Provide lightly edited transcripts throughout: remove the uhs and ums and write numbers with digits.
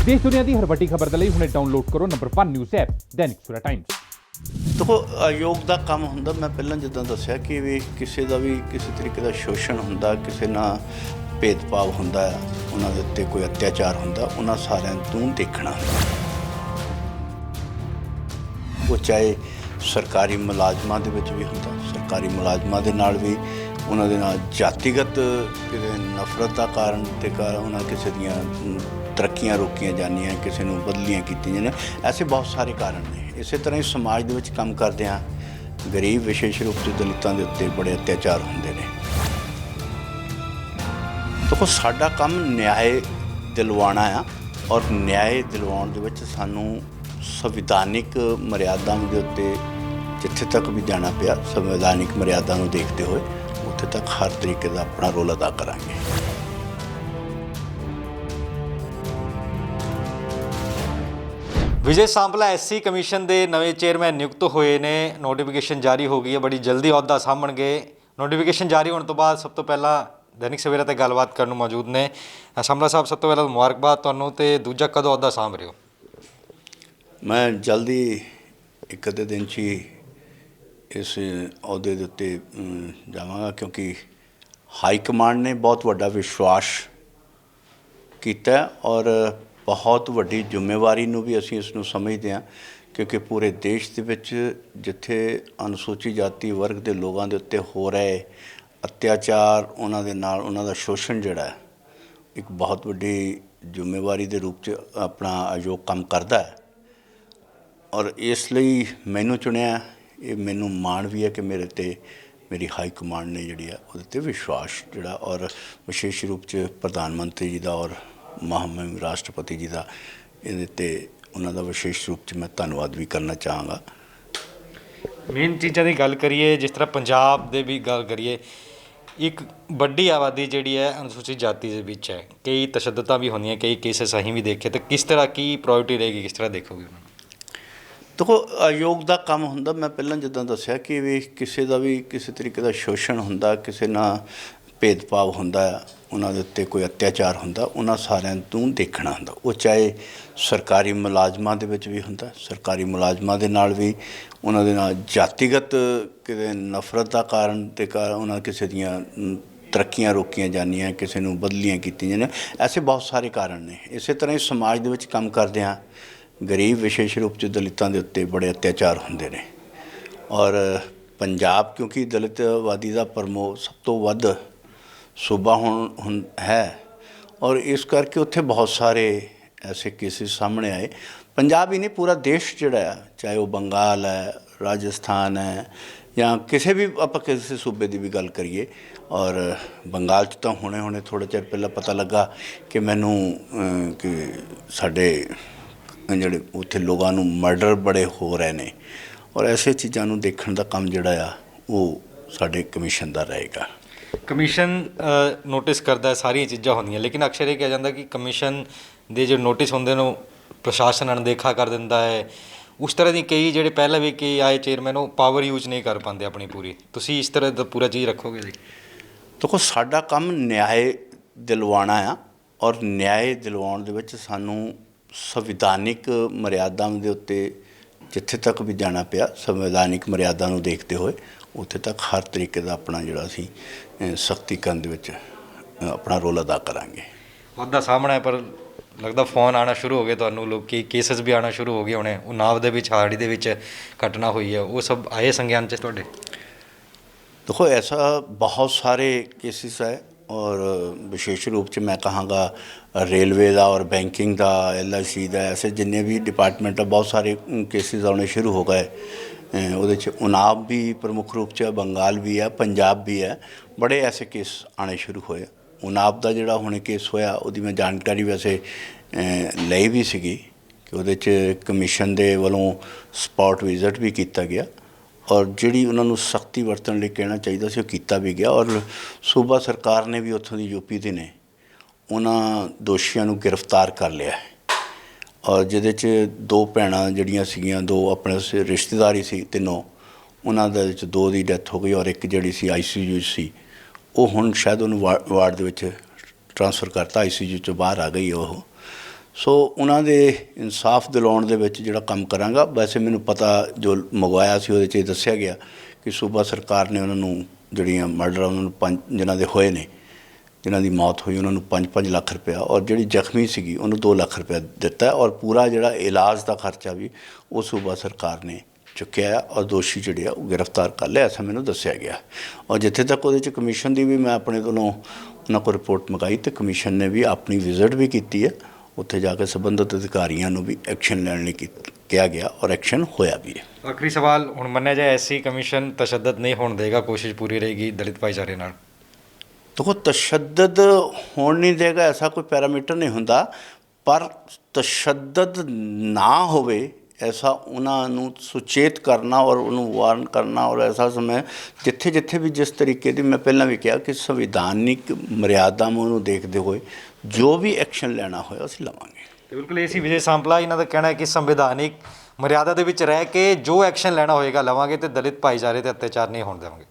देश दुनिया की हर वड्डी खबर के लिए हुणे डाउनलोड करो number 1 news app Dainik Savera times. देखो आयोग का काम हुंदा मैं पहला जिद्दां दस्सिया कि भी किसी का भी किसी तरीके का शोषण हुंदा किसी नाल भेदभाव हुंदा उन्हां दे उत्ते कोई अत्याचार हुंदा उन्हां सारिਆਂ ਤੋਂ देखना वो चाहे सरकारी मुलाजमां दे विच भी हुंदा सरकारी मुलाजमां दे नाल भी उन्हां दे नाल जातिगत किसी नफरत का कारण ते उन्हां किसी दियां तरक्कियां रोकियां जानियां किसी नूं बदलियां कीतियां जानियां ऐसे बहुत सारे कारण ने। इस तरह ही समाज दे विच काम करदे हाँ गरीब विशेष रूप से दलितां दे उत्ते बड़े अत्याचार हुंदे ने। देखो साडा काम न्याय दिलवाना आ और न्याय दिलवाउण दे विच सानूं संविधानिक मर्यादा दे उत्ते जिथे तक भी जाना पिया संवैधानिक मर्यादा नूं देखते हुए उत्थे तक हर तरीके का अपना रोल अदा करांगे। विजय सांपला SC कमीशन के नवे चेयरमैन नियुक्त हुए ने। नोटिफिकेशन जारी हो गई है, बड़ी जल्दी अहुदा सामणगे। नोटिफिकेशन जारी होने तो बाद सब तो पहला दैनिक सवेरा ते गलबात करने मौजूद ने। सांपला साहब सब तो पहला मुबारकबाद तुहानूं ते दूजा कदों अहुदा सांभ रहे हो? मैं जल्दी एक अद्धे दिन च ही इस अहुदे दे उत्ते जावांगा क्योंकि हाई कमांड ने बहुत वड्डा विश्वास किया और बहुत वड्डी जिम्मेवारी नूं भी असीं इसनूं समझदे हां क्योंकि पूरे देश दे विच जिथे अनुसूचित जाति वर्ग के लोगों के उत्ते हो रहे अत्याचार उन्हां दे नाल उन्हां दा शोषण जिहड़ा है एक बहुत वड्डी जिम्मेवारी के रूप च अपना आयोग काम करदा है और इसलिए मैनूं चुनिया। ये मैनूं माण भी है कि मेरे ते मेरी हाई कमांड ने जिहड़ी है उहदे ते विश्वास जिहड़ा और विशेष रूप से प्रधानमंत्री जी का और महामहिम राष्ट्रपति जी का ये उन्होंने विशेष रूप से मैं धन्यवाद भी करना चाहांगा। मेन चीज़ों की गल करिए जिस तरह पंजाब दे भी गल करिए एक बड़ी आबादी जिहड़ी है अनुसूचित जाति के बीच है, कई तशद्दुदां भी होंदियां कई केसेस असीं भी देखे, तो किस तरह की प्रायोरिटी रहेगी, किस तरह देखोगे? देखो आयोग का काम हुंदा मैं पहला जिद्दां दस्सिया कि भी किसी का भी किसी तरीके का शोषण हुंदा किसी नाल भेदभाव हुंदा उन्हां दे उत्ते कोई अत्याचार हुंदा उन्हां सारिਆਂ ਤੋਂ देखना हुंदा वो चाहे सरकारी मुलाजमां दे विच भी हुंदा सरकारी मुलाजमां दे नाल भी उन्हां दे नाल जातिगत किसी नफरत का कारण ते उन्हां किसी दियां तरक्कियां रोकियां जानियां किसी नूं बदलियां कीतियां जानियां ऐसे बहुत सारे कारण ने। इस तरह ही समाज दे विच काम करदे हाँ गरीब विशेष रूप से दलितां दे उत्ते बड़े अत्याचार हुंदे ने और पंजाब क्योंकि दलितवादी का प्रमोट सब तो वध सूबा हुण है और इस करके उत्थे बहुत सारे ऐसे केसेस सामने आए। पंजाब ही नहीं पूरा देश जिहड़ा है चाहे वो बंगाल है राजस्थान है या किसी भी आप किसी सूबे की भी गल करिए और बंगाल च तो हुणे हुणे थोड़े चिर पहला पता लगा कि मैनू कि साडे जिहड़े उत्थे लोगों नूं मर्डर बड़े हो रहे ने और ऐसे चीज़ों नूं देखण दा काम जिहड़ा आ वो साडे कमीशन दा रहेगा। कमीशन नोटिस करता है सारिया चीज़ां होंदियां लेकिन अक्सर ये कहा जाता है कि कमीशन दे जो नोटिस होंदे ने प्रशासन अणदेखा कर दिंदा है। उस तरह की कई जिहड़े पहले भी कई आए चेयरमैन वो पावर यूज नहीं कर पाते अपनी पूरी, तुसीं इस तरह दा पूरा चीज़ रखोगे जी? देखो साडा काम न्याय दिलवाना आ और न्याय दिलवाउण दे विच सानूं संविधानिक मर्यादा के उत्ते जिथे तक भी जाना पिया संवैधानिक मर्यादा नूं देखते हुए उत्थे तक हर तरीके का अपना जिहड़ा असीं सख्ती करन दे विच अपना रोल अदा करांगे। अहुदा सामना है पर लगता फोन आना शुरू हो गए तुहानूं लोग की केसेस भी आना शुरू हो गए होने उन्नाव दे विच हाड़ी दे विच घटना हुई है वो सब आए संज्ञान च तुहाडे? देखो ऐसा बहुत सारे केसेस है और विशेष रूप से मैं कहांगा रेलवे का और बैंकिंग का LIC का ऐसे जिन्ने भी डिपार्टमेंट है बहुत सारे केसेस आने शुरू हो गए। उहदे च उन्नाव भी प्रमुख रूप से बंगाल भी है पंजाब भी है बड़े ऐसे केस आने शुरू होए। उन्नाव का जिहड़ा हुणे केस होया उहदी मैं जानकारी वैसे लई भी सीगी कि उहदे च कमीशन दे वलों स्पॉट विजिट भी किया गया और जिहड़ी उन्होंने सख्ती वरतन लई कहना चाहिए सी किया भी गया और सूबा सरकार ने भी उत्थों दी UP दे ने उन्हां दोषियों नूं गिरफ्तार कर लिया है और जिहदे च दो भैणां जिहड़ियां सीगियां दो अपने रिश्तेदारी सी तीनों उन्हां दे विच दो दी डैथ हो गई और एक जिहड़ी सी ICU सी वो हुण शायद उन्होंने वार्ड दे विच ट्रांसफर करता ICU चों बाहर आ गई वो ਸੋ ਉਹਨਾਂ ਦੇ ਇਨਸਾਫ ਦਿਲਾਉਣ ਦੇ ਵਿੱਚ ਜਿਹੜਾ ਕੰਮ ਕਰਾਂਗਾ। ਵੈਸੇ ਮੈਨੂੰ ਪਤਾ ਜੋ ਮੰਗਵਾਇਆ ਸੀ ਉਹਦੇ 'ਚ ਇਹ ਦੱਸਿਆ ਗਿਆ ਕਿ ਸੂਬਾ ਸਰਕਾਰ ਨੇ ਉਹਨਾਂ ਨੂੰ ਜਿਹੜੀਆਂ ਮਰਡਰ ਉਹਨਾਂ ਨੂੰ 5 ਜਿਨ੍ਹਾਂ ਦੇ ਹੋਏ ਨੇ, ਜਿਨ੍ਹਾਂ ਦੀ ਮੌਤ ਹੋਈ, ਉਹਨਾਂ ਨੂੰ 5-5 ਲੱਖ ਰੁਪਇਆ, ਔਰ ਜਿਹੜੀ ਜ਼ਖਮੀ ਸੀਗੀ ਉਹਨੂੰ 2 ਲੱਖ ਰੁਪਇਆ ਦਿੱਤਾ, ਔਰ ਪੂਰਾ ਜਿਹੜਾ ਇਲਾਜ ਦਾ ਖਰਚਾ ਵੀ ਉਹ ਸੂਬਾ ਸਰਕਾਰ ਨੇ ਚੁੱਕਿਆ, ਔਰ ਦੋਸ਼ੀ ਜਿਹੜੇ ਆ ਉਹ ਗ੍ਰਿਫਤਾਰ ਕਰ ਲਿਆ, ਐਸਾ ਮੈਨੂੰ ਦੱਸਿਆ ਗਿਆ। ਔਰ ਜਿੱਥੇ ਤੱਕ ਉਹਦੇ 'ਚ ਕਮਿਸ਼ਨ ਦੀ ਵੀ ਮੈਂ ਆਪਣੇ ਵੱਲੋਂ ਉਹਨਾਂ ਕੋਲ ਰਿਪੋਰਟ ਮੰਗਾਈ, ਅਤੇ ਕਮਿਸ਼ਨ ਨੇ ਵੀ ਆਪਣੀ ਵਿਜ਼ਿਟ ਵੀ ਕੀਤੀ ਹੈ, ਉੱਥੇ ਜਾ ਕੇ ਸੰਬੰਧਿਤ ਅਧਿਕਾਰੀਆਂ ਨੂੰ ਵੀ ਐਕਸ਼ਨ ਲੈਣ ਲਈ ਕਿਹਾ ਗਿਆ, ਔਰ ਐਕਸ਼ਨ ਹੋਇਆ ਵੀ ਹੈ। ਆਖਰੀ ਸਵਾਲ, ਹੁਣ ਮੰਨਿਆ ਜਾਏ ਐਸਸੀ ਕਮਿਸ਼ਨ ਤਸ਼ੱਦਦ ਨਹੀਂ ਹੋਣ ਦੇਗਾ, ਕੋਸ਼ਿਸ਼ ਪੂਰੀ ਰਹੇਗੀ ਦਲਿਤ ਭਾਈਚਾਰੇ ਨਾਲ? ਦੇਖੋ, ਤਸ਼ੱਦਦ ਹੋਣ ਨਹੀਂ ਦੇਗਾ ਐਸਾ ਕੋਈ ਪੈਰਾਮੀਟਰ ਨਹੀਂ ਹੁੰਦਾ, ਪਰ ਤਸ਼ੱਦਦ ਨਾ ਹੋਵੇ ਐਸਾ ਉਹਨਾਂ ਨੂੰ ਸੁਚੇਤ ਕਰਨਾ ਔਰ ਉਹਨੂੰ ਵਾਰਨ ਕਰਨਾ, ਔਰ ਐਸਾ ਸਮੇਂ ਜਿੱਥੇ ਜਿੱਥੇ ਵੀ ਜਿਸ ਤਰੀਕੇ ਦੀ ਮੈਂ ਪਹਿਲਾਂ ਵੀ ਕਿਹਾ ਕਿ ਸੰਵਿਧਾਨਿਕ ਮਰਿਆਦਾਵਾਂ ਨੂੰ ਦੇਖਦੇ ਹੋਏ ਜੋ ਵੀ ਐਕਸ਼ਨ ਲੈਣਾ ਹੋਇਆ ਅਸੀਂ ਲਵਾਂਗੇ। ਤੇ ਬਿਲਕੁਲ ਇਹ ਸੀ ਵਿਜੇ ਸਾਂਪਲਾ, ਇਹਨਾਂ ਦਾ ਕਹਿਣਾ ਹੈ ਕਿ ਸੰਵਿਧਾਨਿਕ ਮਰਿਆਦਾ ਦੇ ਵਿੱਚ ਰਹਿ ਕੇ ਜੋ ਐਕਸ਼ਨ ਲੈਣਾ ਹੋਏਗਾ ਲਵਾਂਗੇ ਤੇ ਦਲਿਤ ਭਾਈਚਾਰੇ ਤੇ ਅਤਿਆਚਾਰ ਨਹੀਂ ਹੋਣ ਦੇਵਾਂਗੇ।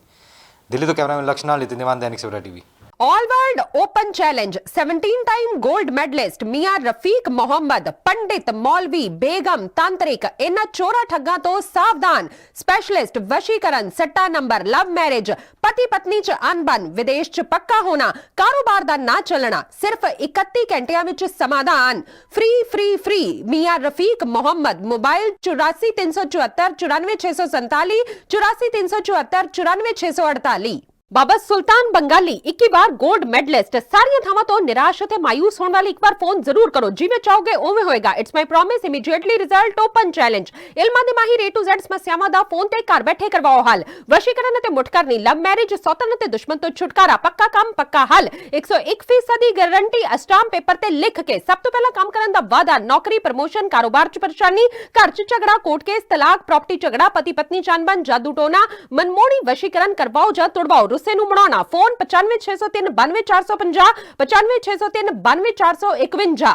ਦਿੱਲੀ ਤੋਂ ਕੈਮਰਾਮੈਨ ਲਕਸ਼ ਨਾਲ ਨਿਤਿਨ ਦੀਵਾਨ, Dainik Savera TV. All World Open Challenge 17-time gold medalist Mia Rafiq Mohammed, पंडित मौलवी बेगम तांत्रिक इन्हां चोरा ठग्गां तो सावधान। स्पेशलिस्ट वशीकरण, सट्टा नंबर, लव मैरिज, पति पत्नी च अनबन, विदेश च पक्का होना, कारोबार दा ना चलना, सिर्फ 31 घंटियां विच समाधान। फ्री फ्री फ्री मिया रफीक मोहम्मद। मोबाइल 84 374 94 647 84 374 94 648। बाबा सुल्तान बंगाली 21 बार गोल्ड मेडलिस्ट। सारियां थावां तो निराश ते मायूस होने वाले एक बार फोन जरूर करो, जिवें चाहोगे उवें होएगा। It's my promise, immediately result, open challenge. इल्मां दे माहिर A to Z समस्यावां दा फोन ते घर बैठे करवाओ हल। वशीकरण ते मुठकरनी, लव मैरिज, सौतन ते दुश्मन तो छुटकारा, पक्का काम पक्का हल। 101% दी गारंटी, अस्टाम पेपर ते लिख के। सब तो पहला काम करन दा वादा, नौकरी, प्रमोशन, कारोबार च परेशानी, घर च झगड़ा, कोर्ट केस, तलाक, प्रॉपर्टी झगड़ा, पति पत्नी चानबन, जादू टोना, मनमोड़ी वशीकरण करवाओ जा तुड़वाओ, रुस्से नूं मनाउणा। फोन 95 603 92 450 95 603 92 451।